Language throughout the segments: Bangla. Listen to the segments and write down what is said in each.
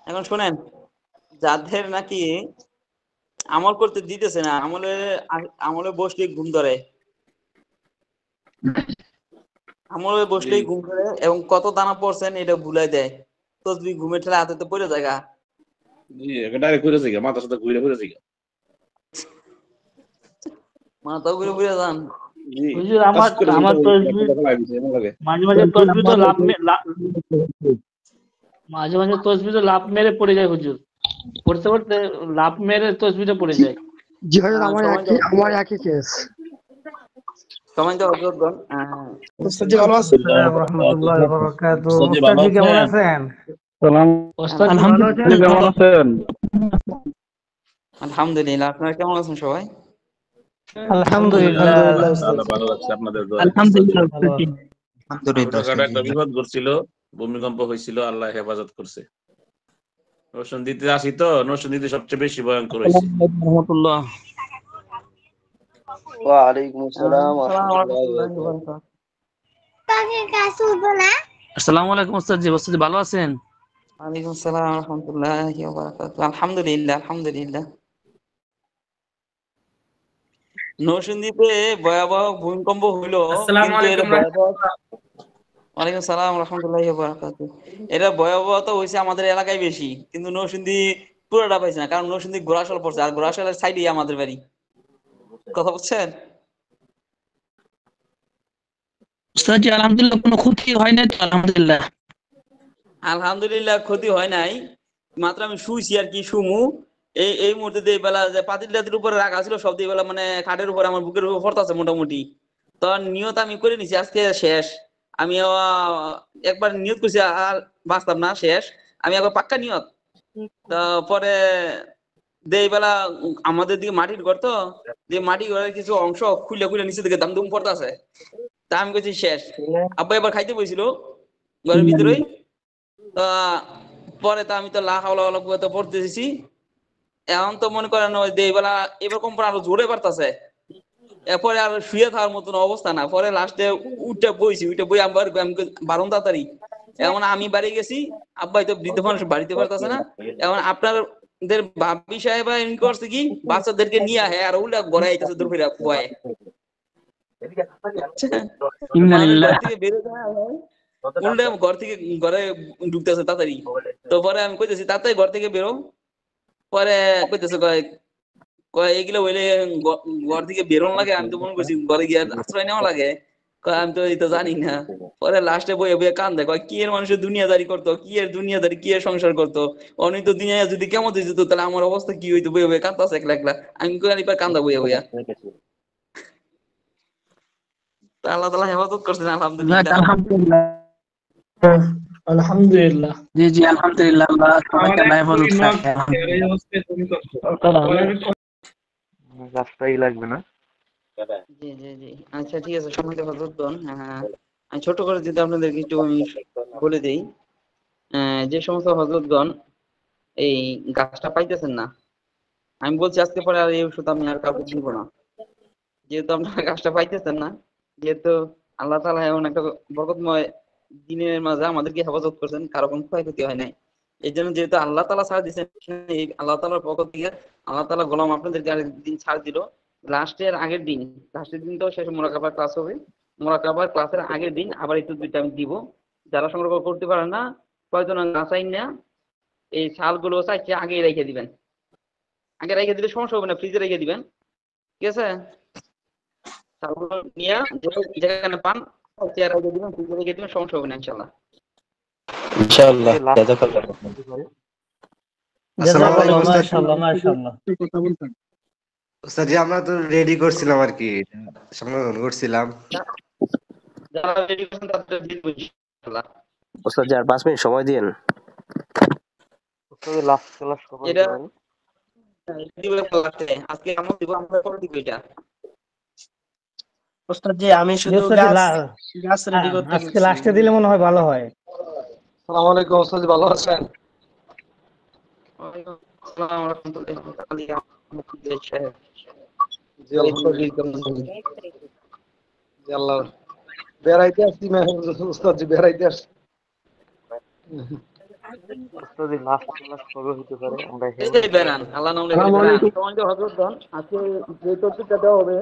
এখন শোনেন, যাদের নাকি আমল করতে দিতেছে না, আমলে বসলেই ঘুম ধরে, আমলে বসলেই ঘুম ধরে এবং কত দানা পড়ছেন এটা ভুলাই দেয়। তসবি ঘুমের ঠেলা হাতে তো পড়ে জায়গা। জি ডাইরেক্ট ঘুরে যাই মাথার সাথে ঘুরে যাই। মাথা ঘুরে ঘুরে যান। হুজুর আমার তসবিহ মাঝে মাঝে তসবিহ তো মাঝে মাঝে তসবিহ তো লাভ মেরে পড়ে যায় হুজুর, পড়তে পড়তে লাভ মেরে তসবিহটা পড়ে যায়। জি হুজুর, আমার একই কেস। সময় দাও হযরতগণ। ওস্তাদ জি ভালো আছেন? আসসালামু রাহমাতুল্লাহি ওয়া বারাকাতুহু। ওস্তাদ জি কেমন আছেন? ওস্তাদ আলহামদুলিল্লাহ, কেমন আছেন? আলহামদুলিল্লাহ, আপনারা কেমন আছেন সবাই? আলহামদুলিল্লাহ ভালো আছে আপনাদের দোয়া। আলহামদুলিল্লাহ। ছোটখাটো একটা বিপদ ঘটছিল, ভূমিকম্প হয়েছিল, আল্লাহ হেফাজত করছে। নরসিংদীতে আসি তো, নরসিংদীতে সবচেয়ে বেশি ভয়ঙ্কর হয়েছে। রাহমাতুল্লাহ। ওয়া আলাইকুম আসসালাম ওয়া রাহমাতুল্লাহি ওয়া বারাকাতুহু। আসসালামু আলাইকুম ওস্তাদ জি। ওস্তাদ জি ভালো আছেন? ওয়ালাইকুম আসসালাম ওয়া রাহমাতুল্লাহি ওয়া বারাকাতুহু। আলহামদুলিল্লাহ, আলহামদুলিল্লাহ। নরসিংদীতে ভয়াবহ ভূমিকম্প হইলো, কিন্তু এর ওয়ালাইকুম আসসালাম ওয়া রাহমাতুল্লাহি ওয়া বারাকাতুহু। এটা ভয়াবহতা হইছে আমাদের এলাকায় বেশি, কিন্তু নরসিংদী পুরোটা পাইছে না, কারণ নরসিংদী গোরাশাল পড়ছে, আর গোরাশালের সাইডেই আমাদের বাড়ি। কথা বুঝছেন? ওস্তাদ জি আলহামদুলিল্লাহ, কোনো ক্ষতি হয় নাই তো? আলহামদুলিল্লাহ। আলহামদুলিল্লাহ, ক্ষতি হয় নাই। মাত্র আমি শুইছি আর কি, শুমু এই এই মুহূর্তে দিয়ে বেলা যে পাতিলটার উপরে রাখা ছিল সব দিয়ে বেলা মানে খাটের উপরে আমার বুকের উপর পড়তাছে মোটামুটি। তো নিয়ত আমি করে নিছি আজকে শেষ। আমি একবার নিয়ত করছি আর বাঁচতাম না, শেষ। আমি একবার পাক্কা নিয়ত। তারপরে দেই বেলা আমাদের দিকে মাটির ঘর তো, যে মাটি ঘরের কিছু অংশ খুলে খুলে নিচে দিকে দাম দুম পড়তাছে। তা আমি কইছি শেষ। আব্বা এবার খাইতে বইছিল ঘরের ভিতরেই। পরে তো আমি তো লা হাওলা ওয়ালা কুওয়াতা পড়তেছি। এখন তো মনে করেন ওই যে এবেলা এবার কম্পন আরো জোরে বাড়তাছে। এরপরে আর শুয়ে থাকার মতন অবস্থা না। পরে লাস্টে উঠে বইছি, উঠে বই আবার বারণ তাড়াতাড়ি। এখন আমি বাড়ি গেছি, আব্বাই তো বৃদ্ধ মানুষ বাড়িতে পারতেছে না। এখন আপনাদের ভাবি সাহেব এমনি করছে কি, বাচ্চাদেরকে নিয়ে আহে আর উল্টা ঘরে আইতেছে দূর ফিরা ভয়ে। উল্টা ঘর থেকে ঘরে ঢুকতেছে তাড়াতাড়ি। তো পরে আমি কইতেছি তাড়াতাড়ি ঘর থেকে বেরো। পরে কইতেছে কয় এগুলো হইলে ঘর থেকে বেরোন লাগে। আমি তো মনে করছি ঘরে গিয়ে আশ্রয় নেওয়া লাগে। আমি তো এটা জানি না। পরে লাস্টে বইয়ে বইয়ে কান্দে, কয় কি এর মানুষের দুনিয়াদারি করতো, কি এর দুনিয়াদারি, কি এর সংসার করতো। অনেক তো দুনিয়া যদি কেমন দিত তাহলে আমার অবস্থা কি হইতো। বইয়ে বইয়ে কান্দাছে একলা একলা। আমি কই কান্দা বইয়া বইয়া। আল্লাহ তাআলা হেফাজত করছেন আলহামদুলিল্লাহ। আলহামদুলিল্লাহ। আলহামদুলিল্লাহ। জি জি আলহামদুলিল্লাহ, আল্লাহ সবাইকে হেফাজত রাখে। রাস্তাই লাগবে না। জি জি জি, আচ্ছা ঠিক আছে। সম্মানিত হযরতগণ, আমি ছোট করে যদি আপনাদেরকে একটু আমি বলে দেই, যে সমস্ত হযরতগণ এই গাছটা পাইতেছেন না, আমি বলছি আজকে পরে আর এই ওষুধ আমি আর কাউকে দিব না। যেহেতু আপনারা গাছটা পাইতেছেন না, যেহেতু আল্লাহ তাআলা এমন একটা বরকতময় দিনের মাঝে আমাদেরকে হেফাজত করছেন, কারো কোনো ক্ষয়ক্ষতি হয় নাই। এই জন্য যেহেতু আল্লাহ তাআলা ছাড় দিচ্ছেন, এই আল্লাহ তাআলার পক্ষ থেকে আল্লাহ তাআলা গোলাম আপনাদেরকে আরেকদিন ছাড় দিল। লাস্টের আগের দিন, লাস্টের দিন তো শেষ মোরাকাবার ক্লাস হবে। মোরাকাবার ক্লাসের আগের দিন আবার এই তদবিরটা আমি দিব। যারা সংগ্রহ করতে পারেন না, কয়েকজন গাছাই না এই শালগুলো চাইছে আগে রেখে দিবেন। আগে রেখে দিলে সমস্যা হবে না, ফ্রিজে রেখে দিবেন। ঠিক আছে? শালগুলো নিয়ে যেখানে পান চেয়ার রেখে দিবেন, ফ্রিজে রেখে দিবেন, সমস্যা হবে না ইনশাআল্লাহ। ইনশাআল্লাহ। জাযাকাল্লাহ। জাযাকাল্লাহ, মাশাআল্লাহ মাশাআল্লাহ। ওস্তাদ জি আমরা তো রেডি করছিলাম আর কি, সংগ্রহ করছিলাম। যারা রেডি করছেন তাদের দিন ইনশাআল্লাহ। ওস্তাদ জি আর 5 মিনিট সময় দিন। ওস্তাদ লাস্ট ক্লাস কখন এটা করবেন? আজকে আমল দিব, আমরা করে দিব এটা। ওস্তাদ জি আমি শুধু গাছ রেডি করতে আজকে লাস্টে দিলে মনে হয় ভালো হয়। আসসালামু আলাইকুম ওস্তাদ জি, ভালো আছেন? ওয়ালাইকুম আসসালাম ওয়া রাহমাতুল্লাহি ওয়া বারাকাতুহু। জি আলহামদুলিল্লাহ। জি আল্লাহ বেড়াইতে আসছি ওস্তাদ জি, বেড়াইতে আসছি। ওস্তাদ লাস্ট ক্লাস কবে হতে পারে আমরা এই যে বেরান আল্লাহ নাম লেখে বেরান সম্মানিত হযরতগণ, আজকে যে টপিকটা দেওয়া হবে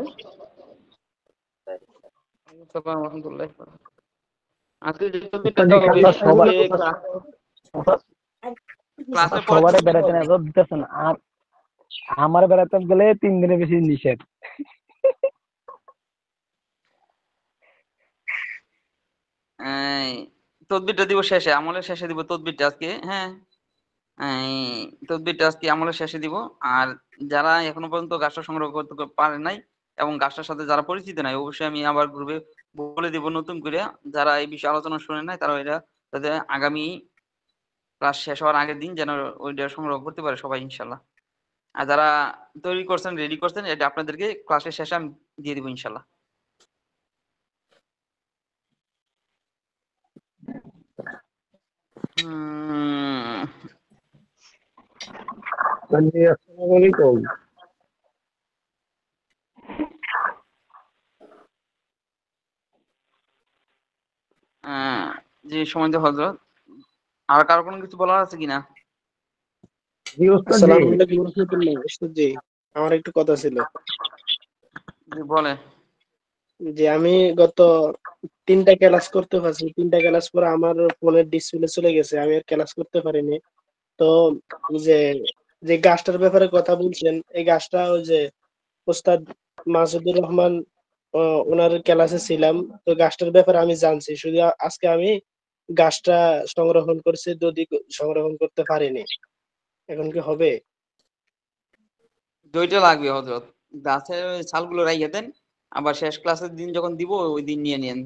আসসালামু রাহমাতুল্লাহি ওয়া বারাকাতুহু। আজকে যে টপিকটা দেওয়া হবে ক্লাসে সবারে বেড়াতে না দিতেছেন, আর আমার বেড়াতে গেলে 3 দিনের বেশি নিষেধ। তদবিরটা দিব শেষে, আমলের শেষে দিব তদবিরটা আজকে। হ্যাঁ, তদবিরটা আজকে আমলের শেষে দিব। আর যারা এখনো পর্যন্ত গাছটা সংগ্রহ করতে পারে নাই এবং গাছটার সাথে যারা পরিচিত নাই, অবশ্যই আমি আবার গ্রুপে বলে দিব নতুন করে। যারা এই বিষয়ে আলোচনা শুনে নাই তারা এটা তাদের আগামী ক্লাস শেষ হওয়ার আগের দিন যেন ওইটা সংগ্রহ করতে পারে সবাই ইনশাল্লাহ। আর যারা তৈরি করছেন, রেডি করছেন, এটা আপনাদেরকে ক্লাসের শেষে আমি দিয়ে দিব ইনশাল্লাহ। আসসালামু আলাইকুম। যে সময় তো হজরত, আর কারো কোনো কিছু বলার আছে কিনা? জি ওস্তাদ জি। আসসালামু আলাইকুম রাহমাতুল্লাহ। ওস্তাদ জি, আমার একটু কথা ছিল। জি বলে। যে আমি গত 3টা ক্লাস করতে পারছি, 3টা ক্লাস পরে আমার ফোনের ডিসপ্লে চলে গেছে, আমি আর ক্লাস করতে পারিনি। তো যে যে গাছটার ব্যাপারে কথা বলছেন, এই গাছটা ওই যে ওস্তাদ মাসুদুর রহমান ওনার ক্লাসে ছিলাম, তো গাছটার ব্যাপারে আমি জানছি, শুধু আজকে আমি গাছটা সংরক্ষণ করছি, যদি সংরক্ষণ করতে পারিনি। এখন কি হবে? দুইটা লাগবে হজরত, গাছের ছালগুলো রাইখে দেন, আবার শেষ ক্লাসের দিন যখন দিব ওই দিন নিয়ে নেন।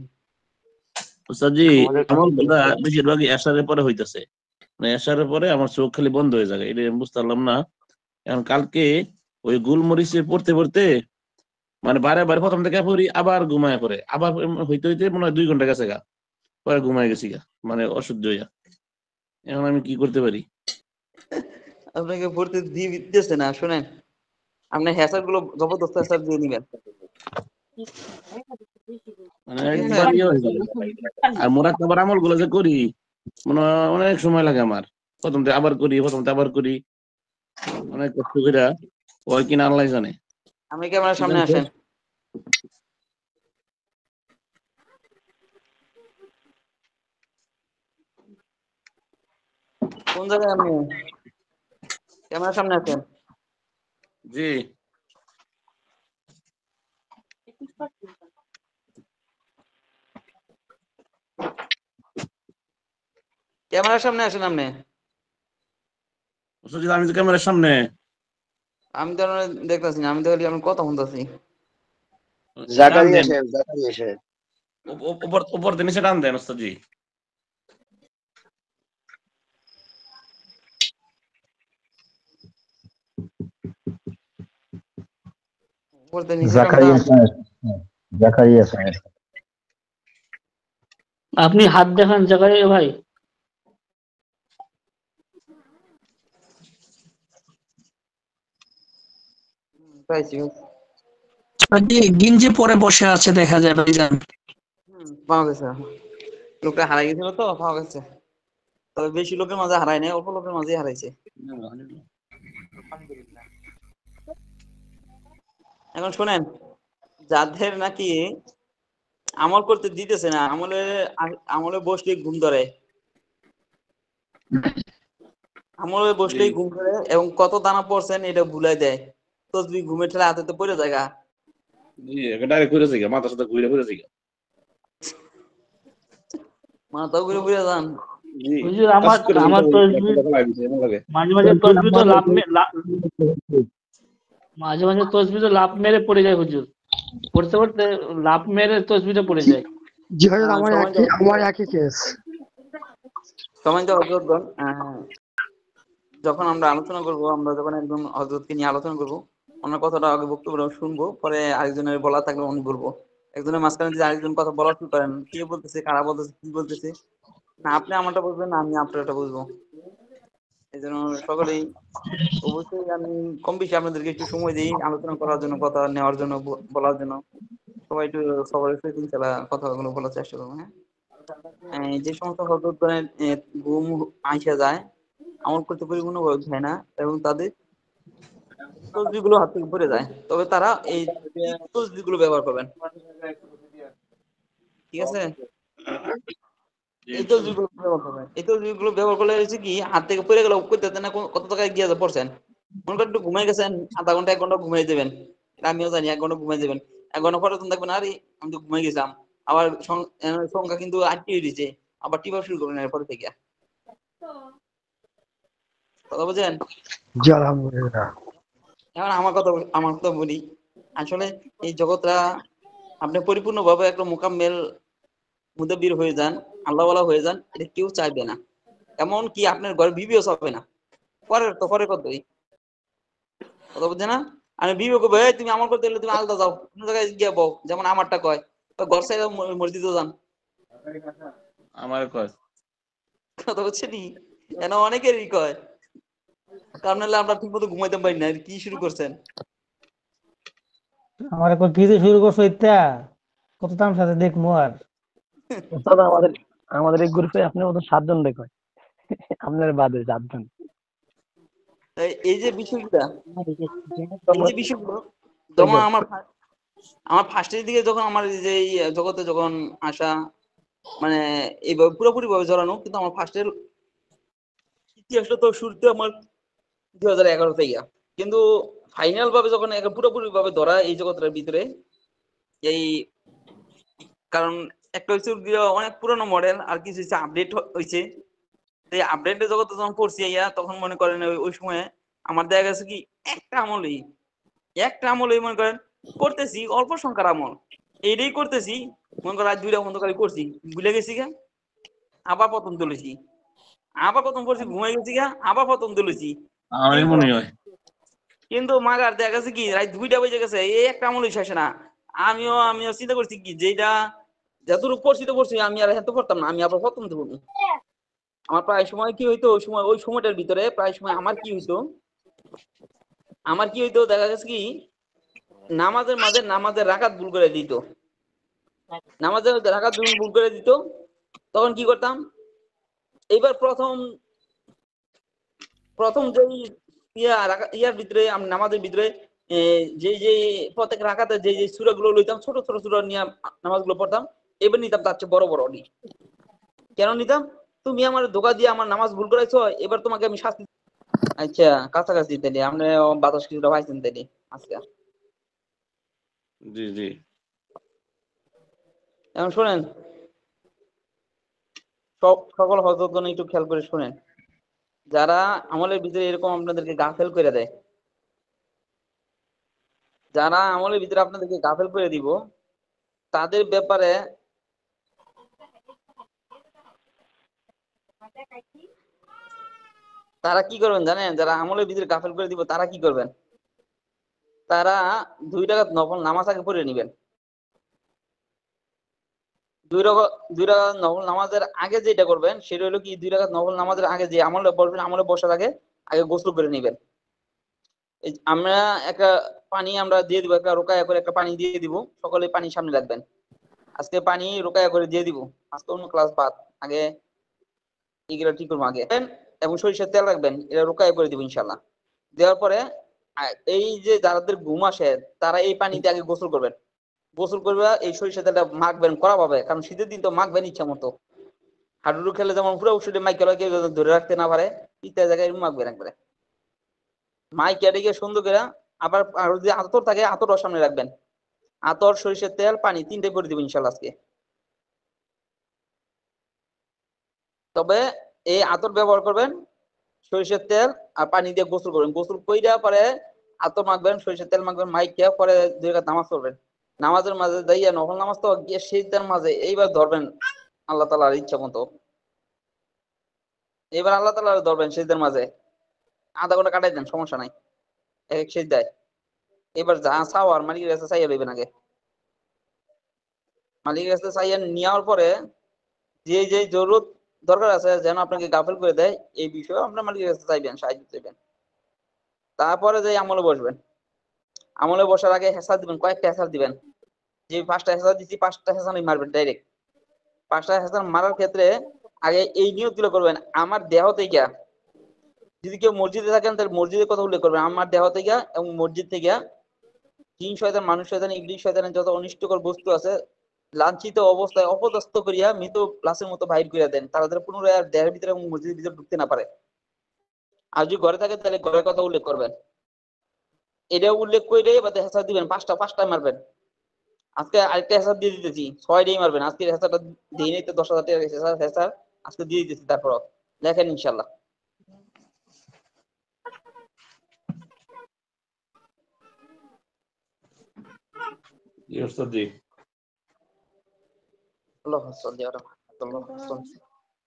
ওস্তাদ জি, আমলগুলা বেশিরভাগই এশারের পরে হইতাছে, মানে এশারের পরে আমার চোখ খালি বন্ধ হয়ে যায়, এটা আমি বুঝতে পারলাম না। এখন কালকে ওই গুলমরিচে পড়তে পড়তে মানে বারে বারে প্রথম থেকে পড়ি, আবার ঘুমায় পড়ে, আবার হইতে হইতে মনে হয় 2 ঘন্টা গেছে গা, পরে ঘুমায় গেছি গা, মানে অসহ্য হইয়া। এখন আমি কি করতে পারি? আপনাকে পড়তে দিতেছে না, শুনেন, আপনি হ্যাসার গুলো জবরদস্ত হ্যাসার দিয়ে নিবেন। মানে একবার ইয়ে হয়ে যাবে। আর মোরাক্কাবার আমল গুলো যে করি, মনে হয় অনেক সময় লাগে আমার, প্রথম থেকে আবার করি, প্রথম থেকে আবার করি, অনেক কষ্ট করে, ওই কিনা আল্লাহ জানে। আপনি ক্যামেরার সামনে আসেন। কোন জায়গায় আপনি? ক্যামেরার সামনে আসেন। জি ক্যামেরার সামনে আসেন আপনি। আমি তো ক্যামেরার সামনে। আমি তো দেখতেছি না, আমি তো খালি আপনার কথা শুনতেছি। জাকারিয়া সাহেব, উপর থেকে নিচে টান দেন ওস্তাদ জি। জাকারিয়া সাহেব, আপনি হাত দেখান জাকারিয়া ভাই। গিঞ্জি পরে বসে আছে দেখা যায় ভাইজান। পাওয়া গেছে, লোকটা হারাই গেছিল তো, পাওয়া গেছে। তবে বেশি লোকের মাঝে হারায় নাই, অল্প লোকের মাঝে হারাইছে। এখন শুনেন, যাদের নাকি আমল করতে দিতেছে না, আমলে বসলেই ঘুম ধরে, আমলে বসলেই ঘুম ধরে এবং কত দানা পড়ছেন এটা ভুলাই দেয়। তসবিহ ঘুমের ঠেলে হাতে পড়ে যায়। জি, ডাইরেক্ট ঘুরে যাই, মাথার সাথে ঘুরে ঘুরে যাই, মাথা ঘুরে ঘুরে যান। হুজুর আমার তসবিহ মাঝে মাঝে তসবিহ তো মাঝে মাঝে তসবিহ তো লাভ মেরে পড়ে যায় হুজুর, পড়তে পড়তে লাভ মেরে তসবিহটা পড়ে যায়। জি হযরত, আমার একই কেস। সময় তো হযরতগণ, যখন আমরা আলোচনা করব, আমরা যখন একদম হযরতকে নিয়ে আলোচনা করব, ওনার কথাটা আগে বক্তব্য শুনবো, পরে আরেকজনের বলা থাকলে উনি বলবো। একজনের মাঝখানে যদি আরেকজন কথা বলা শুরু করেন, কে বলতেছে, কারা বলতেছে, কি বলতেছে, না আপনি আমারটা বুঝবেন, না আমি আপনারটা বুঝবো। এই জন্য সকলেই অবশ্যই, আমি কম বেশি আপনাদেরকে একটু সময় দিই আলোচনা করার জন্য, কথা নেওয়ার জন্য, বলার জন্য। সবাই একটু সবার সাথে কথাগুলো বলার চেষ্টা করবো। হ্যাঁ, যে সমস্ত হজরতগণের ঘুম আইসা যায়, আমল করতে পরিপূর্ণভাবে হয় না এবং তাদের তসবিহগুলো হাত থেকে পড়ে যায়, তবে তারা এই তসবিহগুলো ব্যবহার করবেন। ঠিক আছে, এই তসবিহগুলো ব্যবহার করবেন। এই তসবিহগুলো ব্যবহার করলে হচ্ছে কি, হাত থেকে পড়ে গেল করতে না কত টাকায় গিয়ে পড়ছেন। মনে করেন একটু ঘুমাই গেছেন, আধা ঘন্টা 1 ঘন্টা ঘুমাই দেবেন, আমিও জানি 1 ঘন্টা ঘুমাই দেবেন। 1 ঘন্টা পরে তখন দেখবেন আরে আমি তো ঘুমাই গেছিলাম, আবার সংখ্যা কিন্তু 8টি হয়ে দিচ্ছে, আবার টিপা শুরু করবেন এরপর থেকে। কথা বুঝেন? জি আলহামদুলিল্লাহ। এখন আমার কথা বলি। আসলে এই জগৎটা আপনি পরিপূর্ণভাবে একটা মোকাম্মেল মুদাব্বির হয়ে যান, আল্লাহওয়ালা হয়ে যান, এটা কেউ চাইবে না। এমন কি আপনার ঘরে বিবিও চাবে না। পরের কথাই কথা বুঝছে না। আমি বিবি করবো, তুমি আমার করতে গেলে তুমি আলাদা যাও, অন্য জায়গায় গিয়ে বউ, যেমন আমারটা কয় তো ঘর সাইড মসজিদে যান। আমার কয় কথা বুঝছে নি? এন অনেকেরই কয়, কারণ হলে আমরা ঠিক মতো ঘুমাইতে পারি না। কি শুরু করছেন? আমার এখন পিজে শুরু করছো ইত্যা কত দাম সাথে দেখবো আর ওস্তাদ আমাদের এই গ্রুপে আপনার মতো 7 জন দেখো, আপনার বাদে 7 জন। এই যে বিষয়গুলো যেমন আমার ফার্স্টের দিকে যখন আমার যে এই জগতে যখন আসা, মানে এইভাবে পুরোপুরি ভাবে জড়ানো, কিন্তু আমার ফার্স্টের ইতিহাসটা তো শুরুতে আমার 2011 থেকে, কিন্তু ফাইনাল ভাবে যখন পুরোপুরি ভাবে ধরা এই জগতের ভিতরে, এই কারণ একটা হচ্ছে অনেক পুরনো মডেল, আর কিছু হচ্ছে আপডেট হয়েছে। এই আপডেটের জগতে যখন পড়ছি তখন মনে করেন ওই সময় আমার দেখা গেছে কি একটা আমলই মনে করেন করতেছি, অল্প সংখ্যার আমল এইটাই করতেছি, মনে করেন আজ 2টা বন্ধকারী করছি, ভুলে গেছি গা, আবার প্রথম তুলেছি, আবার প্রথম করছি, ঘুমাই গেছি গা, আবার প্রথম তুলেছি। আমারই মনে হয়। কিন্তু মাগার দেখা গেছে কি রাত 2টা বেজে গেছে, এই একটা আমলই শেষ না। আমিও চিন্তা করছি কি, যেটা যতটুকু পড়ছি তো পড়ছি, আমি আর এত পড়তাম না, আমি আবার প্রথম দেবো। আমার প্রায় সময় কি হইতো, ওই সময়টার ভিতরে প্রায় সময় আমার কি হইতো দেখা গেছে কি, নামাজের মাঝে নামাজের রাকাত ভুল করে দিত, তখন কি করতাম, এইবার প্রথম যে ইয়ার ভিতরে নামাজের ভিতরে যে প্রত্যেক রাকাতে যে সূরাগুলো লইতাম, ছোট ছোট সূরা নিয়ে নামাজগুলো পড়তাম। এবার নিতাম তার চেয়ে বড় বড় কেন নিতাম? তুমি আমার ধোকা দিয়ে আমার নামাজ ভুল করাইছো, এবার তোমাকে আমি শাস্তি। আচ্ছা, কাছাকাছি তাইলে আপনি বাতাস কিছুটা পাইছেন তাইলে আজকে। জি জি, এখন শোনেন, সকল হযরতগণ একটু খেয়াল করে শোনেন। যারা আমলের ভিতরে এরকম আপনাদেরকে গাফেল করে দেয়, যারা আমলের ভিতরে আপনাদেরকে গাফেল করে দিব, তাদের ব্যাপারে তারা কি করবেন জানেন? যারা আমলের ভিতরে গাফেল করে দিব তারা কি করবেন? তারা 2 রাকাত নফল নামাজ আগে পড়ে নেবেন। 2 রাকাত নফল নামাজের আগে যেটা করবেন সেটা হলো কি, 2 রাকাত নফল নামাজের আগে যে আমলে বলবেন, আমলে বসার আগে গোসল করে নেবেন। আমরা একটা পানি আমরা দিয়ে দিব, একটা রোকায়া করে একটা পানি দিয়ে দিব, সকলে পানি সামনে রাখবেন। আজকে পানি রোকায়া করে দিয়ে দিব, আজকে অন্য ক্লাস বাদ, আগে এগুলো ঠিক করবো আগে। এবং সরিষার তেল রাখবেন, এটা রোকায়া করে দিব ইনশাল্লাহ। দেওয়ার পরে এই যে যাদের ঘুম আসে তারা এই পানিতে আগে গোসল করবেন। গোসল করবে, এই সরিষার তেলটা মাখবেন করা পাবে, কারণ শীতের দিন তো মাখবেন ইচ্ছা মতো। হাডুডু খেলে যেমন পুরো শরীরে মাইকে কেউ ধরে রাখতে না পারে, ইত্যাদি জায়গায় মাখবেন একবারে মাইকে রেখে সুন্দর করে। আবার যদি আতর থাকে আতর সামনে রাখবেন, আতর, সরিষার তেল, পানি 3টে করে দিবেন ইনশাল্লাহ আজকে। তবে এই আতর ব্যবহার করবেন, সরিষার তেল আর পানি দিয়ে গোসল করবেন। গোসল কইরা পরে আতর মাখবেন, সরিষার তেল মাখবেন, মাইকে পরে 2 রাকাত নামাজ পড়বেন। নামাজের মাঝে দাইয়া নফল নামাজ তো গিয়ে সিজদার মাঝে এইবার ধরবেন আল্লাহ তাআলার ইচ্ছা মতো। এবার আল্লাহ তাআলার ধরবেন সিজদার মাঝে, আধা ঘন্টা কাটাই দেন, সমস্যা নাই, এক সিজদায়। এবার যা চাও আর মালিকের কাছে চাইয়া লইবেন আগে। মালিকের কাছে চাইয়া নেওয়ার পরে যে জরুরত দরকার আছে যেন আপনাকে গাফেল করে দেয়, এই বিষয়ে আপনার মালিকের কাছে চাইবেন, সাহায্য চাইবেন। তারপরে যে আমলে বসবেন, আমলে বসার আগে হেসার দিবেন, কয়েকটা হেসার দিবেন। যে 5টা হেসার দিচ্ছি 5টা হেসারই মারবেন ডাইরেক্ট। 5টা হেসার মারার ক্ষেত্রে আগে এই নিয়তগুলো করবেন, আমার দেহ থেকে, যদি কেউ মসজিদে থাকেন তাহলে মসজিদের কথা উল্লেখ করবেন, আমার দেহ থেকে এবং মসজিদ থেকে জিন শয়তান, মানুষ শয়তান, ইবলিস শয়তানের যত অনিষ্টকর বস্তু আছে লাঞ্ছিত অবস্থায় অপদস্থ করিয়া মৃত লাশের মতো বাহির করিয়া দেন, তারা যেন পুনরায় আর দেহের ভিতরে এবং মসজিদের ভিতরে ঢুকতে না পারে। আর যদি ঘরে থাকে তাহলে ঘরের কথা উল্লেখ করবেন, এটা উল্লেখ করে বা হেসার দিবেন, 5টা মারবেন। আজকে আরেকটা হেসার দিয়ে দিতেছি, 6টাই মারবেন। আজকে হেসারটা দিয়ে নিতে 10,000 টাকা হেসার আজকে দিয়ে দিতেছি, তারপর দেখেন ইনশাল্লাহ। ওস্তাদ জি আল্লাহুম্মা সাল্লি আলা মুহাম্মাদ,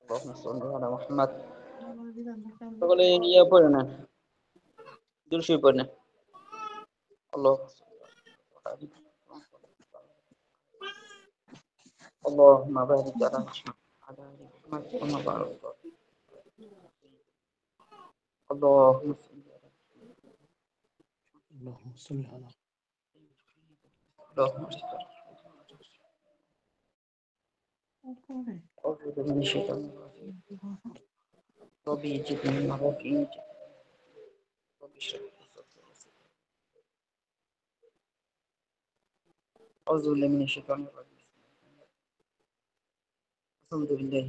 আল্লাহুম্মা সাল্লি আলা মুহাম্মাদ। সকলে ইয়ে পড়ে না, দুরূদ শরীফ পড়ে না। اللهم بارك على محمد كما باركت. اللهم صل على أعوذ من الشيطان الرجيم. ربي جدني مرافقين. ربي اشرح لي صدري. أعوذ بالله من الشيطان الرجيم. الحمد لله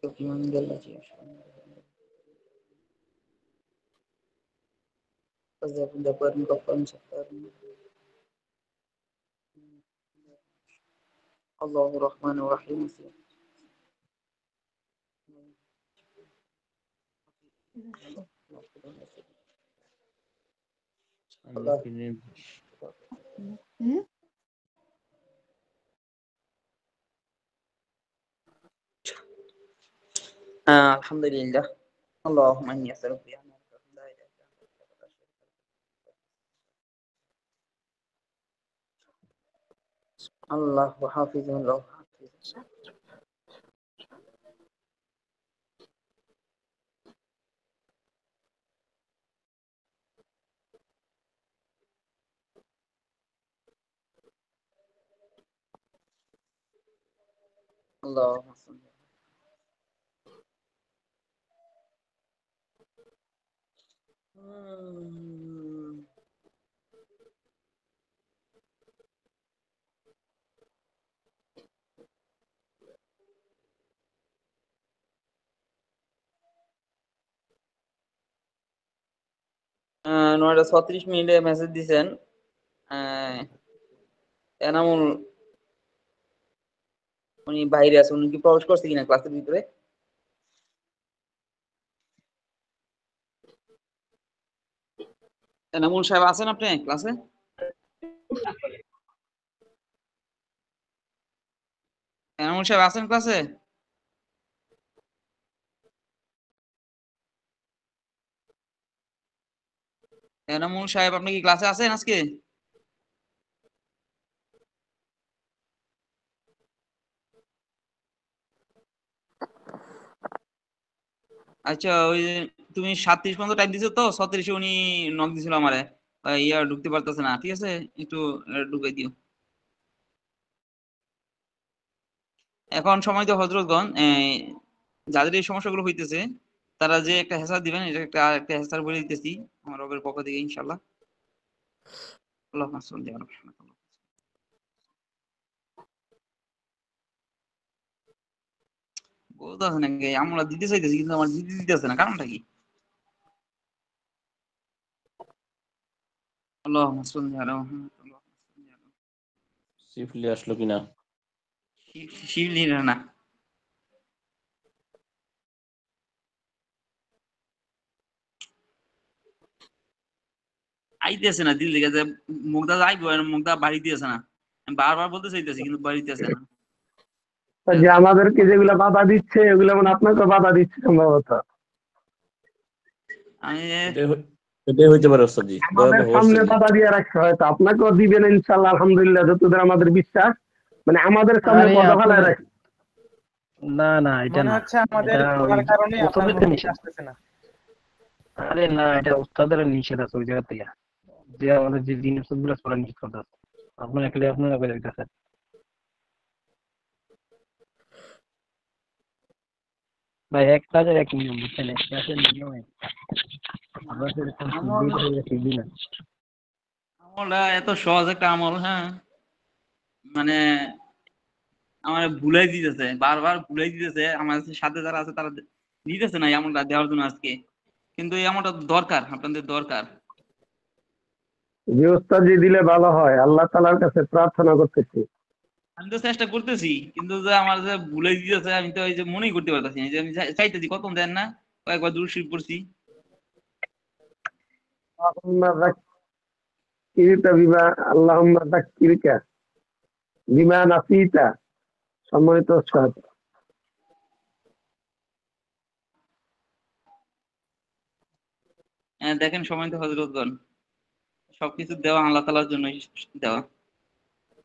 دائما من التي أشهد dapat mengkapan sektor Allahur Rahmanur Rahim. Alhamdulillah. Allahumma inni as'aluka bi anna la ilaha illa anta Allahu hafizun Allahu hafiz. Allahumma salli. নয়টা 36 মিনিটে মেসেজ দিছেন এনামুল, উনি বাইরে আছে, উনি কি প্রবেশ করছে কিনা ক্লাসের ভিতরে? এনামুল সাহেব আছেন আপনি ক্লাসে? এনামুল সাহেব আছেন ক্লাসে? এনামুল সাহেব আপনি কি ক্লাসে আছেন আজকে? আচ্ছা, ওই তুমি 37 পর্যন্ত টাইম দিছো তো, 36 উনি নক দিছিল আমারে, ইয়া ঢুকতে পারতেছে না, ঠিক আছে একটু ঢুকাই দিও। এখন সময় তো হযরতগণ, যাদের এই সমস্যাগুলো হইতেছে তারা যে একটা হেসার দিবেন, এটা একটা হেসার বলে দিতেছি আমার রবের পক্ষ থেকে ইনশাআল্লাহ। আল্লাহুম্মা সাল্লি আলা মুহাম্মাদ। বলতেছে নাকি আমরা দিতে চাইতেছি কিন্তু আমার দিতে দিতেছে না, কারণটা কি? আল্লাহুম্মা সাল্লি আলা মুহাম্মাদ। সিফলি আসলো কিনা? শিবলি না, আইতেছে না দিল থেকে, মুগদা আইবো, মুগদা বাড়ি দিয়েছে না, আমি বারবার বলতে চাইতেছি কিন্তু বাড়ি দিতেছে না। যে আমাদেরকে যেগুলা বাধা দিচ্ছে ওগুলো মানে আপনাকে বাধা দিচ্ছে সম্ভবত। এটাই হইতে পারে ওস্তাদ জি, আমাদের সামনে বাধা দিয়ে রাখছে, হয়তো আপনাকেও দিবেন ইনশাআল্লাহ, আলহামদুলিল্লাহ, যতদূর আমাদের বিশ্বাস, মানে আমাদের সামনে বাধা ফেলায় রাখছে। না না এটা মনে না, হচ্ছে আমাদের এটা ওই বলার কারণে আপনার ওষুধের মধ্যে নিষেধ। আসতেছে না। আরে না, এটা ওস্তাদের নিষেধ আছে ওই জায়গা থেকে, যে আমাদের যে জিনিস গুলো করা নিষেধ করতে আছে। আপনার একলে আপনারা করে দিতেছেন ভাই, এক কাজের এক নিয়ম, বুঝছেন? এক কাজের নিয়ম এক। আমরা সেরকম আমল শিখবি না। আমলটা এত সহজ একটা আমল, হ্যাঁ, মানে আমার ভুলাই দিতেছে, বারবার ভুলাই দিতেছে। আমার সাথে যারা আছে তারা দিতেছে না এই আমলটা দেওয়ার জন্য আজকে, কিন্তু এই আমলটা দরকার, আপনাদের দরকার। ব্যবস্থা দিয়ে দিলে ভালো হয়, আল্লাহ তাআলার কাছে প্রার্থনা করতেছি। আমি তো চেষ্টা করতেছি, কিন্তু যে আমার যে ভুলাই দিতেছে, আমি তো এই যে মনেই করতে পারতেছি না যে আমি চাইতেছি, কত দেন না, কয়েকবার দূর শিব করছি। আল্লাহুম্মা যাক্কিরকা বিমা আল্লাহুম্মা যাক্কিরকা বিমা নাসিতা। সম্মানিত উস্তাদ, দেখেন সময় তো হযরতগণ, সবকিছু দেওয়া আল্লাহ তাআলার জন্য দেওয়া,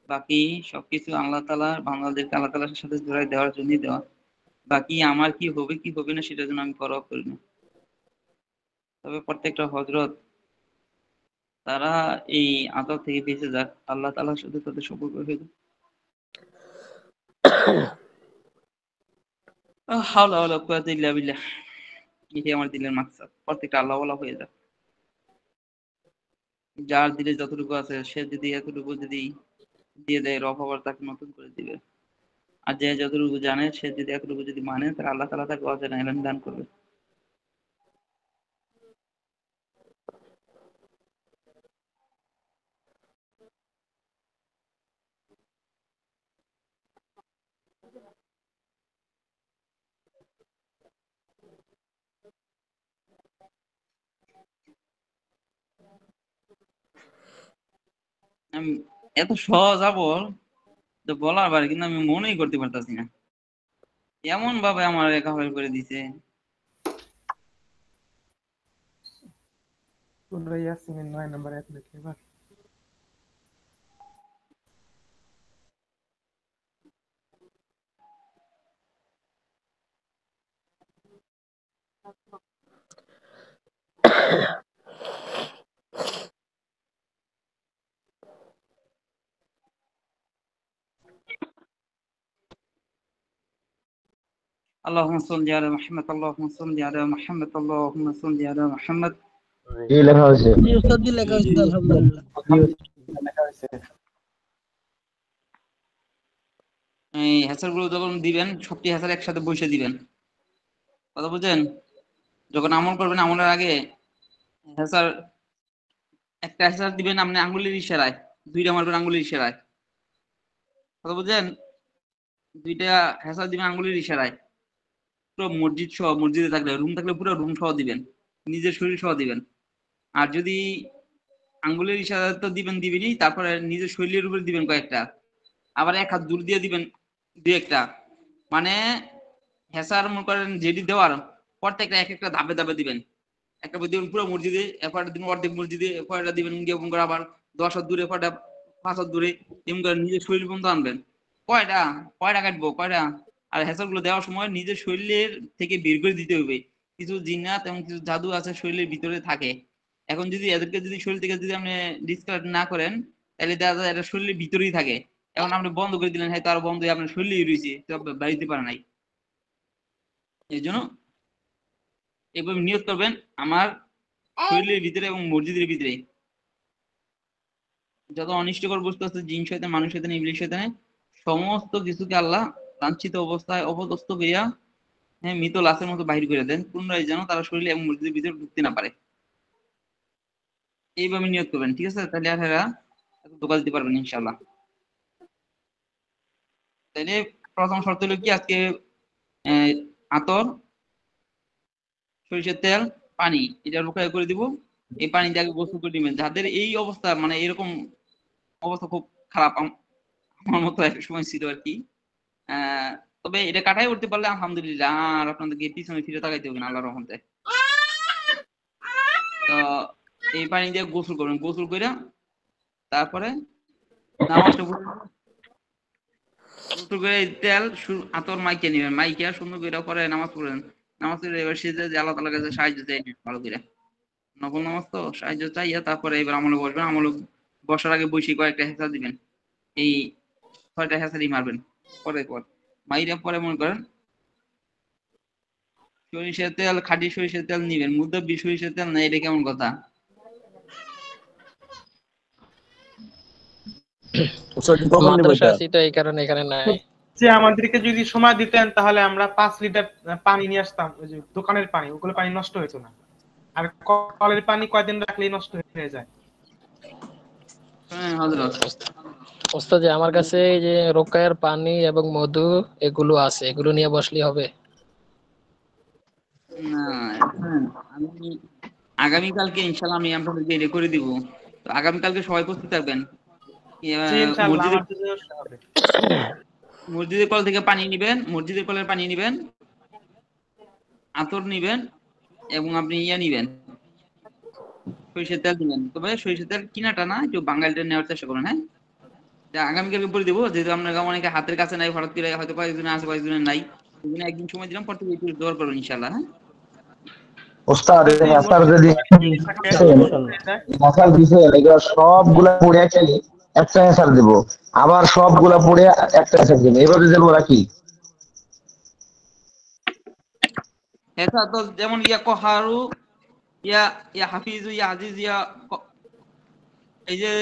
বাকি সবকিছু আল্লাহ তাআলা, বান্দাদেরকে আল্লাহ তাআলার সাথে জোড়াই দেওয়ার জন্যই দেওয়া। বাকি আমার কি হবে কি হবে না সেটার জন্য আমি পরোয়া করি না। তবে প্রত্যেকটা হযরত তারা এই আযাব থেকে বেঁচে যাক, আল্লাহ তাআলার সাথে তাদের সম্পর্ক হয়ে যাক। হাওলা ওয়ালা কুওয়াতা ইল্লা বিল্লাহ, এটাই আমার দিলের মাকসাদ, প্রত্যেকটা আল্লাহ ওয়ালা হয়ে যাক। যার দিলে যতটুকু আছে সে যদি এতটুকু যদি দিয়ে দেয়, রব আবার তাকে নতুন করে দিবে। আর যে যতটুকু জানে সে যদি এতটুকু যদি মানে, তাহলে আল্লাহ তাআলা তাকে অজানা ইলম দান করবে। আমি এত সহজ আমল তো বলার পারে, কিন্তু আমি মনেই করতে পারতাছি না, এমন ভাবে আমার কাফের করে দিছে। সূরা ইয়াসিনের 9 নম্বর আয়াত লিখে এবার। اللهم صل على محمد، اللهم صل على محمد، اللهم صل على محمد। জি লেখা হয়েছে। জি উস্তাদ, জি লেখা হয়েছে, আলহামদুলিল্লাহ। লেখা হয়েছে। এই হ্যাসার গুলো যখন দিবেন, সবটি হ্যাসার একসাথে বসে দিবেন, কথা বুঝছেন? যখন আমল করবেন, আমলের আগে হ্যাসার, একটা হ্যাসার দিবেন আপনি আঙ্গুলের ইশারায়, দুইটা মারবেন আঙ্গুলের ইশারায়, কথা বুঝছেন? দুইটা হ্যাসার দিবেন আঙ্গুলের ইশারায়, পুরো মসজিদ সহ, মসজিদে থাকলে, রুম থাকলে পুরো রুম সহ দিবেন, নিজের শরীর সহ দিবেন। আর যদি আঙ্গুলের ইশারা তো দিবেনই, তারপরে নিজের শরীরের উপরে দিবেন কয়েকটা, আবার এক হাত দূর দিয়ে দিবেন দুই একটা, মানে হেসার মনে করেন যেটি দেওয়ার প্রত্যেকটা এক একটা ধাপে ধাপে দিবেন। একটা দিবেন পুরো মসজিদে, এরপর দিবেন অর্ধেক মসজিদে, এরপরটা দিবেন গিয়ে করে আবার 10 হাত দূরে, এরপরটা 5 হাত দূরে, এমন করে নিজের শরীর পর্যন্ত আনবেন। কয়টা কাটবো কয়টা? আর হেসার গুলো দেওয়ার সময় নিজের শরীরের থেকে বের করে দিতে হবে। কিছু জিন্নাত এবং কিছু জাদু আছে শরীরের ভিতরে থাকে। এখন যদি এদেরকে যদি শরীর থেকে যদি আপনি ডিসকার্ড না করেন, তাহলে দেখা যায় এটা শরীরের ভিতরেই থাকে। এখন আপনি বন্ধ করে দিলেন, হয়তো আরো বন্ধ হয়ে আপনার শরীরেই রয়েছে, বাড়িতে পারে নাই। এই জন্য এভাবে নিয়ত করবেন, আমার শরীরের ভিতরে এবং মসজিদের ভিতরে যত অনিষ্টকর বস্তু আছে, জিন শয়তান, মানুষ শয়তান, ইবলিস শয়তান, সমস্ত কিছুকে আল্লাহ লাঞ্ছিত অবস্থায় অপদস্থ করিয়া, হ্যাঁ, মৃত লাশের মতো বাহির করে দেন, পুনরায় যেন তারা শরীরে এবং মসজিদের ভিতরে ঢুকতে না পারে। এইভাবে নিয়ত করবেন, ঠিক আছে? তাহলে আর এরা ধোঁকা দিতে পারবেন ইনশাআল্লাহ। তাহলে প্রথম শর্ত হলো কি, আজকে আতর, সরিষার তেল, পানি, এটা রুখায় করে দিব। এই পানি দিয়ে আগে গোসল করে দিবেন। যাদের এই অবস্থা, মানে এরকম অবস্থা খুব খারাপ, আমার মতো এক সময় ছিল আর কি, তবে এটা কাটাই উঠতে পারলে আলহামদুলিল্লাহ, আর আপনাদেরকে পিছনে ফিরে তাকাইতে হবে না আল্লাহর রহমতে। তো এই পানি দিয়ে গোসল করবেন, গোসল করে তারপরে নামাজটা পড়বেন। সুন্দর করে তেল আতর মাইকে নেবেন, মাইকে সুন্দর করে পরে নামাজ পড়েন। নামাজ পড়ে এবার সেজে যে আল্লাহ তাআলার কাছে সাহায্য চাই ভালো করে, নফল নামাজ তো সাহায্য চাইয়া তারপরে এবার আমলে বসবেন। আমলে বসার আগে বসে কয়েকটা হেসা দিবেন, এই 6টা হেসারি মারবেন। পরে মাইরা পরে মনে করেন সরিষার তেল, খাঁটি সরিষার তেল নিবেন, মুদ্দাব্বি সরিষার তেল না, এটা কেমন কথা? মাদ্রাসা আছি তো এই কারণে এখানে নাই। যে আমাদেরকে যদি সময় দিতেন তাহলে আমরা 5 লিটার পানি নিয়ে আসতাম, ওই যে দোকানের পানি, ওগুলো পানি নষ্ট হতো না। আর কলের পানি কয়দিন রাখলেই নষ্ট হয়ে যায়। হ্যাঁ হযরত ওস্তাদ জি, আমার কাছে এই যে রোকায়ার পানি এবং মধু এগুলো আছে, এগুলো নিয়ে বসলেই হবে? না আমি আগামীকালকে ইনশাআল্লাহ আমি আপনাদেরকে এটা করে দিব। তো আগামীকালকে সবাই প্রস্তুত থাকবেন। মসজিদের কল থেকে পানি নিবেন, মসজিদের কলের পানি নিবেন, আতর নিবেন এবং আপনি নিবেন সরিষার তেল নিবেন। তবে সরিষার তেল কিনাটা না, একটু বাঙালিটা নেওয়ার চেষ্টা করুন। হ্যাঁ, আগামীকালকে বলে দিব, যেহেতু আপনার অনেকে হাতের কাছে নাই, হঠাৎ করে হয়তো কয়েকজনে আছে কয়েকজনের নাই, একদিন সময় দিলাম, পর থেকে একটু দৌড় করবেন ইনশাআল্লাহ। হ্যাঁ ওস্তাদ সবগুলা পড়ে একটা হেসার দেব, আবার সবগুলা পড়ে একটা হেসার দেবো, এভাবে দেবো নাকি? হেসা তো যেমন ইয়া কহারু, ইয়া ইয়া হাফিজু, ইয়া আজিজ, ইয়া এই যে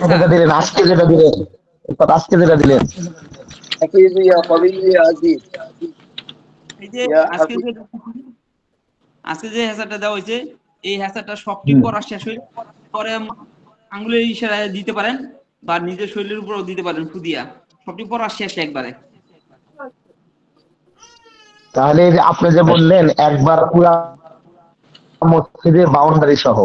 যেটা দিলেন আজকে, যেটা দিলেন আজকে, যেটা দিলেন হাফিজু, ইয়া কবির, ইয়া আজিজ, এই যে আজকে যে হেসাটা দেওয়া হয়েছে, এই হেসাটা সবটি পড়া শেষ হয়ে পরে আঙ্গুলের ইশারায় দিতে পারেন বা নিজের শরীরের উপরও দিতে পারেন, ফুদিয়া সবটি পড়া শেষ একবারে। তাহলে আপনি যে বললেন একবার পুরা মসজিদের বাউন্ডারি সহ,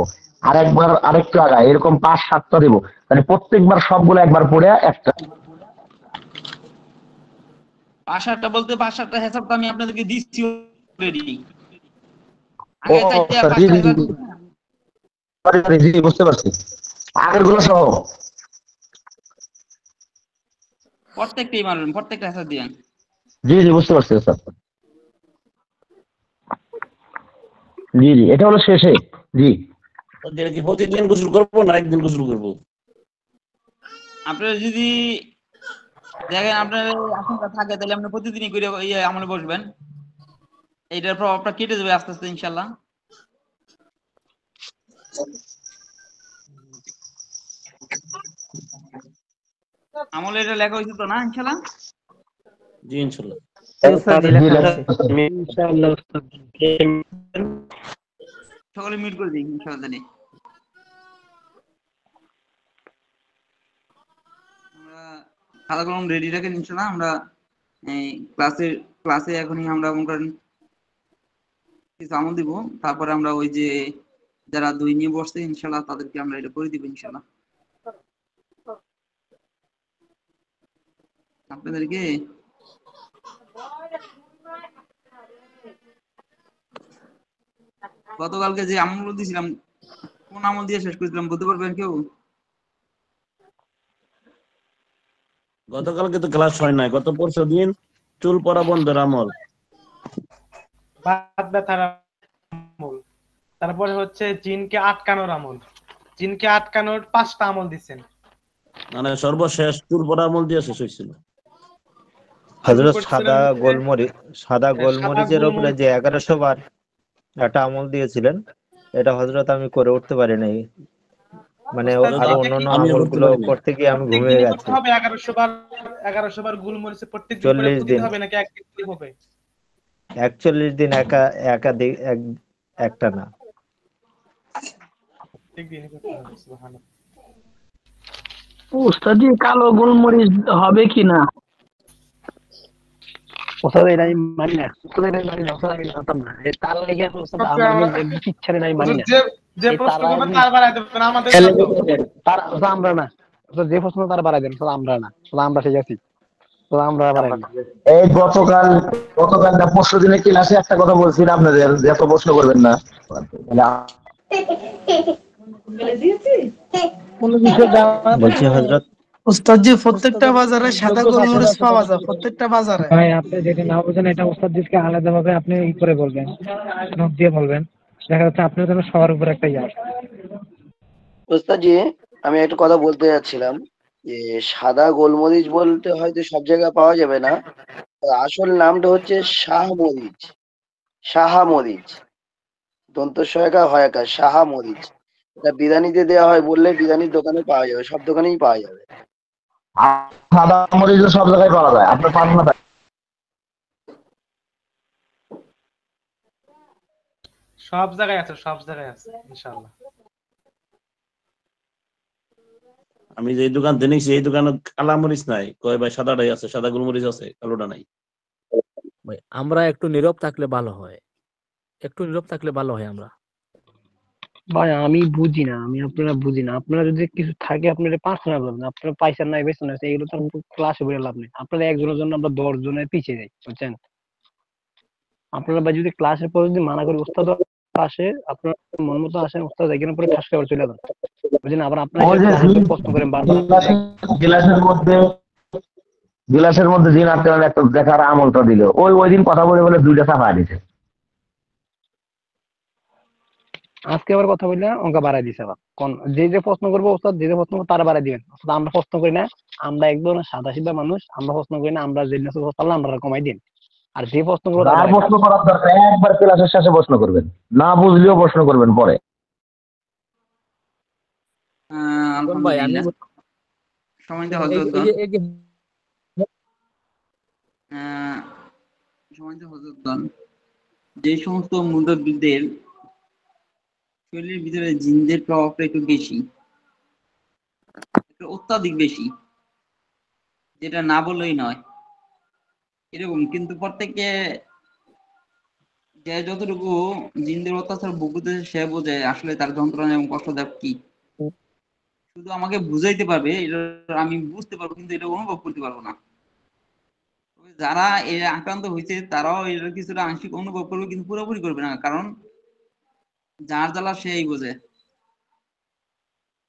আর একবার আরেকটু আগায়, এরকম 5-7টা দেবো, মানে প্রত্যেকবার সবগুলো একবার পড়ে একটা। 5-7টা বলতে 5-7টা হেসাব তো আমি আপনাদেরকে দিচ্ছি অলরেডি। বুঝতে পারছি, আগের গুলো সহ প্রত্যেকটাই মারবেন, প্রত্যেকটা হেসাব দিবেন। জি বুঝতে পারছি স্যার। জি এটা হলো শেষে। জি কি প্রতিদিন গোসল করবো না একদিন গোসল করবো? আপনারা যদি দেখেন আপনার আশঙ্কা থাকে তাহলে আপনি প্রতিদিনই করে আমলে বসবেন, এইটার প্রভাবটা কেটে যাবে আস্তে আস্তে ইনশাআল্লাহ। আমলে এটা লেখা হয়েছে তো না ইনশাআল্লাহ? জি ইনশাআল্লাহ। সকলে মিট করে দিই ইনশাআল্লাহ। আমরা খাতা কলম রেডি রাখেন ইনশাআল্লাহ। আমরা ক্লাসে এখনই আমরা মনে করেন কিছু আমল দিব, তারপরে আমরা ওই যে যারা 2 নিয়ে বসছে ইনশাআল্লাহ তাদেরকে আমরা এটা করে দিব ইনশাআল্লাহ। আপনাদেরকে গতকালকে যে আমল দিয়েছিলাম, কোন আমল দিয়ে শেষ করেছিলাম বলতে পারবেন কেউ? গতকালকে তো ক্লাস হয় নাই, গত পরশু দিন চুল পড়া বন্ধের আমল, বাত ব্যথার আমল, তারপরে হচ্ছে জিনকে আটকানোর আমল। জিনকে আটকানোর 5টা আমল দিবেন, মানে সর্বশেষ চুল পড়া আমল দিয়ে শেষ হয়েছিল। হযরত সাদা গোলমরিচের উপরে যে 1100 বার একটা আমল দিয়েছিলেন, এটা হযরত আমি করে উঠতে পারি নাই, মানে আর অন্যান্য আমলগুলো করতে গিয়ে আমি ঘুমিয়ে গেছি। হবে 1100 বার গোলমরিচে প্রত্যেক দিন করে দিতে হবে নাকি একদিন হবে? 41 দিন একাধিক একটা না। ওস্তাদ জি, কালো গোলমরিচ হবে কি না? ওস্তাদ এটা আমি মানি না, ওস্তাদ এটা মানি না, ওস্তাদ আমি জানতাম না। এই তার লাগি ওস্তাদ আমার ইচ্ছা নেই, মানি না। যে প্রশ্ন করবে তার বাড়াই দেবেন, আমাদের তার আমরা না, ওস্তাদ যে প্রশ্ন তার বাড়াই দেন, ওস্তাদ আমরা না, ওস্তাদ আমরা ঠিক আছি, ওস্তাদ আমরা বাড়াই না। এই গতকাল না পরশু দিনে ক্লাসে একটা কথা বলছিলাম আপনাদের, যে এত প্রশ্ন করবেন না। বলছি হযরত উস্তাদ জি প্রত্যেকটা বাজারে সাদা গোলমরিচ পাওয়া যায়, প্রত্যেকটা বাজারে। ভাই আপনি যেটা না বোঝেন এটা ওস্তাদকে আলাদাভাবে আপনি ই করে বলবেন, নোট দিয়ে বলবেন। দেখা যাচ্ছে আপনার জন্য সবার উপর একটা ইয়ে আসে। ওস্তাদ জি, আমি একটা কথা বলতে যাচ্ছিলাম যে সাদা গোলমরিচ বলতে হয়তো সব জায়গায় পাওয়া যাবে না, আসল নামটা হচ্ছে শাহমরিচ। শাহামরিচ, দন্ত সহায়িকা হয়াকা, শাহামরিচ। এটা বিরিয়ানিতে দেওয়া হয় বললে বিরিয়ানির দোকানে পাওয়া যাবে, সব দোকানেই পাওয়া যাবে। সাদা মরিচ সব জায়গায় পাওয়া যায়, আপনার পান না? সব জায়গায় আছে, সব জায়গায় আছে ইনশাআল্লাহ। আমি যে দোকান দেখছি এই দোকানে কালা মরিচ নাই, কয় ভাই সাদাটাই আছে, সাদা গোলমরিচ আছে, কালোটা নাই। ভাই আমরা একটু নীরব থাকলে ভালো হয়, একটু নীরব থাকলে ভালো হয়। আমরা ভাই আমি বুঝি না, আপনারা বুঝি না। আপনারা যদি কিছু থাকে আপনারা পার্সোনাল বলবেন, আপনারা পয়সা নাই বেতন আছে, এগুলো তো ক্লাসে বলে লাভ নেই। আপনারা একজনের জন্য আমরা 10 জনের পিছিয়ে যাই, বুঝছেন? আপনারা ভাই যদি ক্লাসের পরে যদি মানা করি ওস্তাদ আসে, আপনার মন মতো আসেন, ওস্তাদ এখানে পরে ঠাস করে চলে যাবেন, বুঝছেন? আবার আপনারা প্রশ্ন করেন বারবার। গিলাসের মধ্যে জিন আপনার একটা দেখার আমলটা দিল, ওই দিন কথা বলে বলে 2টা ছাপা দিছে। আজকে আবার কথা বললে অঙ্ক বাড়াই দিছে। আবার কোন যে প্রশ্ন করবো ওস্তাদ, যে প্রশ্ন করবো তারা বাড়াই দিবেন। ওস্তাদ আমরা প্রশ্ন করি না, আমরা একদম সাদা সিধা মানুষ, আমরা প্রশ্ন করি না, আমরা যে আমরা কমাই দিন। আর যে প্রশ্ন করবো প্রশ্ন করার দরকার একবার ক্লাসের শেষে প্রশ্ন করবেন, না বুঝলেও প্রশ্ন করবেন পরে। ভাই আমি সময়টা হযরতগণ যে সমস্ত মুরব্বিদের শরীরের ভিতরে জিনদের প্রভাবটা একটু বেশি, একটু অত্যাধিক বেশি, যেটা না বললেই নয় এরকম, কিন্তু প্রত্যেককে যে যতটুকু জিনদের অত্যাচার ভুগতে সে বোঝে আসলে তার যন্ত্রণা এবং কষ্টদায়ক কি। শুধু আমাকে বুঝাইতে পারবে, এটা আমি বুঝতে পারবো, কিন্তু এটা অনুভব করতে পারবো না। যারা এর আক্রান্ত হয়েছে তারাও এর কিছুটা আংশিক অনুভব করবে, কিন্তু পুরোপুরি করবে না, কারণ যার জ্বালা সেই বোঝে।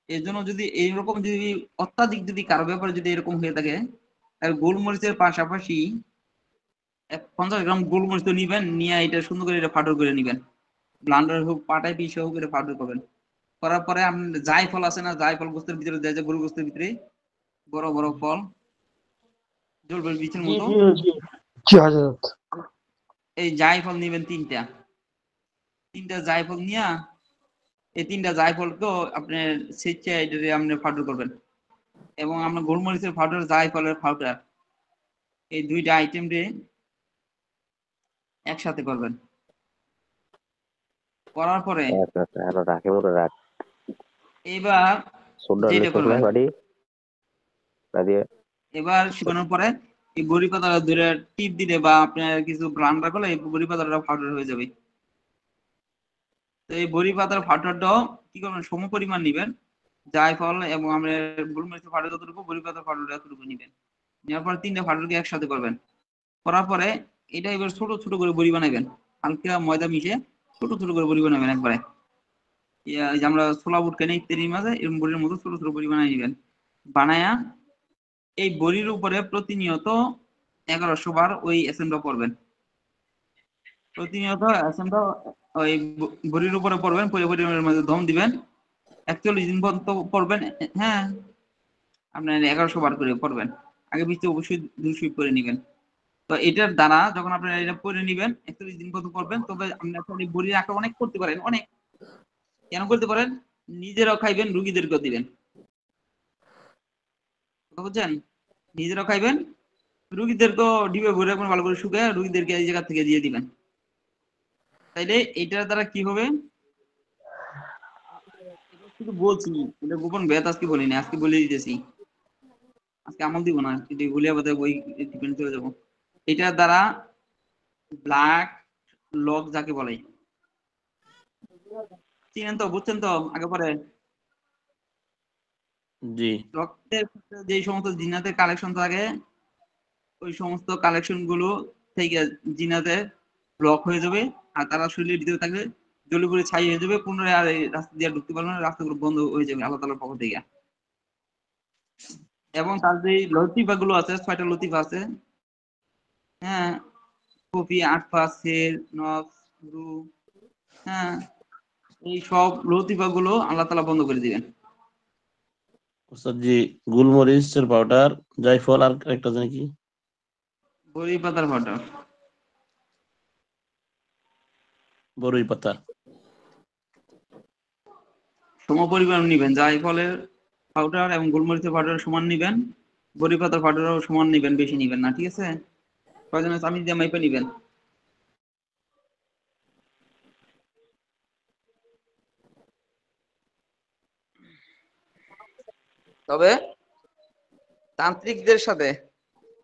এর জন্য যদি এইরকম যদি অত্যাধিক যদি কারো ব্যাপারে যদি এরকম হয়ে থাকে, তাহলে গোলমরিচের পাশাপাশি 50 গ্রাম গোলমরিচ তো নিবেন, নিয়ে এটা সুন্দর করে এটা ফাটল করে নিবেন, ব্লান্ডার হোক পাটায় পিষে হোক এটা ফাটল করবেন। করার পরে আপনি জায়ফল আছে না, জায়ফল গোস্তের ভিতরে দেয়, যে গরু গোস্তের ভিতরে বড় বড় ফল জলবের বিচের মতো, এই জায়ফল নিবেন 3টা জায়ফল নিয়া এই 3টা জায়ফলকেও আপনি সেচে এটারে আপনি ফাউডার করবেন, এবং আপনার গোলমরিচের পাউডার, জায়ফলের পাউডার, এই 2টা আইটেম রে একসাথে করবেন। করার পরে এবার যেটা করবেন, এবার শুকানোর পরে এই বড়ি পাতাটা ধরে টিপ দিলে বা আপনার কিছু ব্লান্ডার করলে এই বড়ি পাতাটা পাউডার হয়ে যাবে। তো এই বড়ি পাতার পাউডারটাও কি করবেন, সম পরিমাণ নিবেন, জায়ফল এবং আমরা গোলমরিচের পাউডার যতটুকু, বড়ি পাতার পাউডার এতটুকু নিবেন। নেওয়ার পর 3টা পাউডারকে একসাথে করবেন। করার পরে এটা এবার ছোট ছোট করে বড়ি বানাবেন, হালকা ময়দা মিশিয়ে ছোট ছোট করে বড়ি বানাবেন একবারে। যে আমরা ছোলা বুট কেনে ইত্যাদির মাঝে এরকম বড়ির মতো ছোট ছোট বড়ি বানিয়ে নেবেন। বানায়া এই বড়ির উপরে প্রতিনিয়ত 1100 বার ওই এসএমটা পড়বেন, প্রতিনিয়ত এসএমটা ওই বড়ির উপরে পড়বেন, পরিবারের মধ্যে দম দিবেন, 41 দিন পর্যন্ত পড়বেন। হ্যাঁ, আপনার 1100 বার করে পড়বেন। আগে পিছিয়ে অবশ্যই 200 করে নেবেন। তো এটার দ্বারা যখন আপনারা এটা পড়ে নেবেন, 41 দিন পর্যন্ত পড়বেন, তবে আপনি বড়ির আকার অনেক করতে পারেন, অনেক। কেন করতে পারেন? নিজেরাও খাইবেন, রুগীদেরকেও দিবেন, বুঝছেন? নিজেরাও খাইবেন, রুগীদেরকেও ডিবে ভরে রাখবেন ভালো করে শুকায়, রুগীদেরকে এই জায়গা থেকে দিয়ে দিবেন। তাইলে এটার দ্বারা কি হবে, শুধু বলছি, এটা গোপন বেদ আজকে বলিনি, আজকে বলে দিতেছি, আজকে আমল দিব না, যদি ভুলিয়া বোধ বই ডিপেন্ড চলে যাবো। এটার দ্বারা ব্ল্যাক লক যাকে বলে চিনেন তো, বুঝছেন তো আগে পরে? জি। রক্তের যে সমস্ত জিনাতের কালেকশন থাকে, ওই সমস্ত কালেকশন গুলো থেকে জিনাতে ব্লক হয়ে যাবে, আর তারা শরীরের ভিতরে থাকবে, জ্বলে পুড়ে ছাই হয়ে যাবে, পুনরায় আর রাস্তা দিয়ে ঢুকতে পারবে না, রাস্তাগুলো বন্ধ হয়ে যাবে আল্লাহ তাআলার পক্ষ থেকে। এবং তার যে লতিফা গুলো আছে 6টা লতিফা আছে, হ্যাঁ, কপি, আটফা, সের, নফস, রু, হ্যাঁ, এই সব লতিফা গুলো আল্লাহ তাআলা বন্ধ করে দিবেন। ওস্তাদ জি গোলমরিচের পাউডার, জায়ফল আর একটা জানি কি বড়ি পাতার পাউডার, বড়ই পাতা সম পরিমাণ নিবেন। জায়ফলের পাউডার এবং গোলমরিচের পাউডার সমান নিবেন, বড়ি পাতার পাউডারও সমান নিবেন, বেশি নিবেন না, ঠিক আছে? প্রয়োজনে চামিচ দিয়ে মাইপে নিবেন। তবে তান্ত্রিকদের সাথে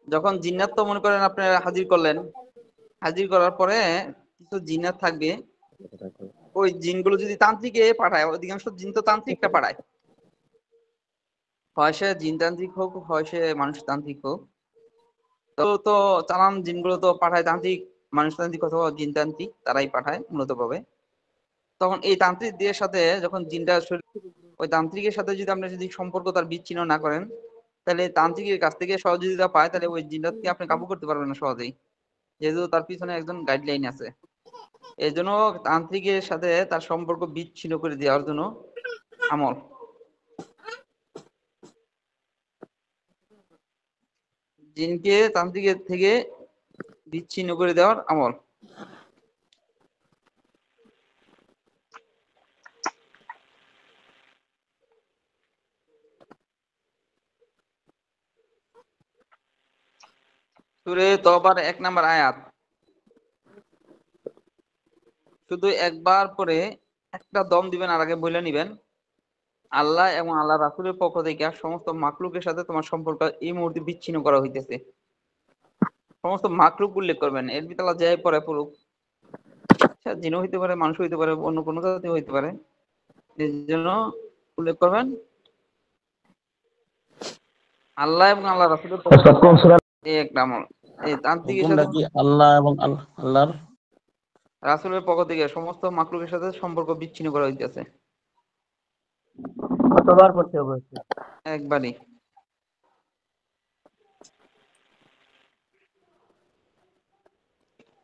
যখন জিন্নাত তো মনে করেন আপনারা হাজির করলেন, হাজির করার পরে কিছু জিন্নাত থাকবে, ওই জিনগুলো যদি তান্ত্রিকে পাঠায়, অধিকাংশ জিন তো তান্ত্রিকটা পাঠায়, হয় সে জিন তান্ত্রিক হোক, হয় সে মানুষ তান্ত্রিক হোক, তো চালান জিনগুলো তো পাঠায় তান্ত্রিক, মানুষ তান্ত্রিক অথবা জিন তান্ত্রিক, তারাই পাঠায় মূলত ভাবে। তখন এই তান্ত্রিকদের সাথে যখন জিনটা ওই তান্ত্রিকের সাথে যদি আপনি যদি সম্পর্ক তার বিচ্ছিন্ন না করেন, তাহলে তান্ত্রিকের কাছ থেকে সহযোগিতা পায়, তাহলে ওই জিনটাকে আপনি কাবু করতে পারবেন না সহজেই, যেহেতু তার পিছনে একজন গাইডলাইন আছে। এই জন্য তান্ত্রিকের সাথে তার সম্পর্ক বিচ্ছিন্ন করে দেওয়ার জন্য আমল, জিনকে তান্ত্রিকের থেকে বিচ্ছিন্ন করে দেওয়ার আমল। সূরা তওবার 1 নম্বর আয়াত, শুধু একবার পরে একটা দম দিবেন আর আগে বলে নিবেন, আল্লাহ এবং আল্লাহ রাসূলের পক্ষ থেকে সমস্ত মাখলুকের সাথে তোমার সম্পর্ক এই মুহূর্তে বিচ্ছিন্ন করা হইতেছে। সমস্ত মাখলুক উল্লেখ করবেন, এর ভিতরে আল্লাহ যাই পরে পড়ুক, সে জিনও হইতে পারে, মানুষ হইতে পারে, অন্য কোনো জাতি হইতে পারে, এর জন্য উল্লেখ করবেন আল্লাহ এবং আল্লাহ রাসূলের পক্ষ ওস্তাদ কোন সূরা? থেকে এই একটা আমল। এই তান্ত্রিকের হুকুমটা সাথে কি আল্লাহ এবং আল্লাহর রাসূলের পক্ষ থেকে সমস্ত মাখলুকের সাথে সম্পর্ক বিচ্ছিন্ন করা হইতেছে কতবার পড়তে হবে? একবারই।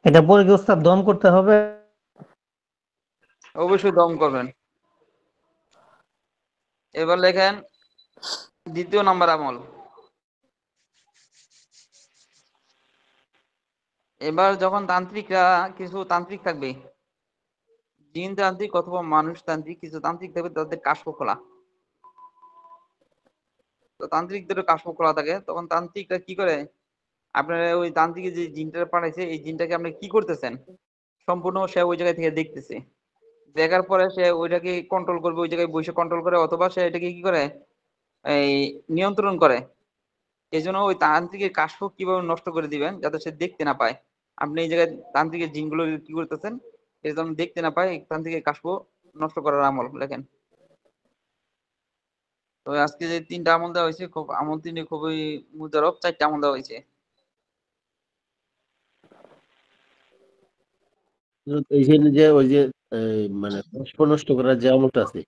এটা পরে কি ওস্তাদ দম করতে হবে? অবশ্যই দম করবেন। এবার লেখেন 2য় নাম্বার আমল। এবার যখন তান্ত্রিকরা, কিছু তান্ত্রিক থাকবে, জিন তান্ত্রিক অথবা মানুষ তান্ত্রিক, কিছু তান্ত্রিক থাকবে তাদের কাশফ খোলা, তো তান্ত্রিকদের কাশফ খোলা থাকে, তখন তান্ত্রিকরা কি করে, আপনারা ওই তান্ত্রিকের যে জিনটা পাঠাইছে এই জিনটাকে আপনি কি করতেছেন সম্পূর্ণ সে ওই জায়গা থেকে দেখতেছে, দেখার পরে সে ওইটাকে কন্ট্রোল করবে, ওই জায়গায় বসে কন্ট্রোল করে, অথবা সে এটাকে কি করে, এই নিয়ন্ত্রণ করে। এই জন্য ওই তান্ত্রিকের কাশফ কিভাবে নষ্ট করে দিবেন যাতে সে দেখতে না পায়, আপনি এই জায়গায় তান্ত্রিকের জিনগুলো কি করতেছেন এটা যেন দেখতে না পায়, তান্ত্রিকের কাশফ নষ্ট করার আমল লেখেন। তো আজকে যে 3টা আমল দেওয়া হয়েছে, খুব আমল 3 খুবই মুজারব, 4টা আমল দেওয়া হয়েছে। এইখানে যে ওই যে মানে পুষ্প নষ্ট করার যে আমলটা আছে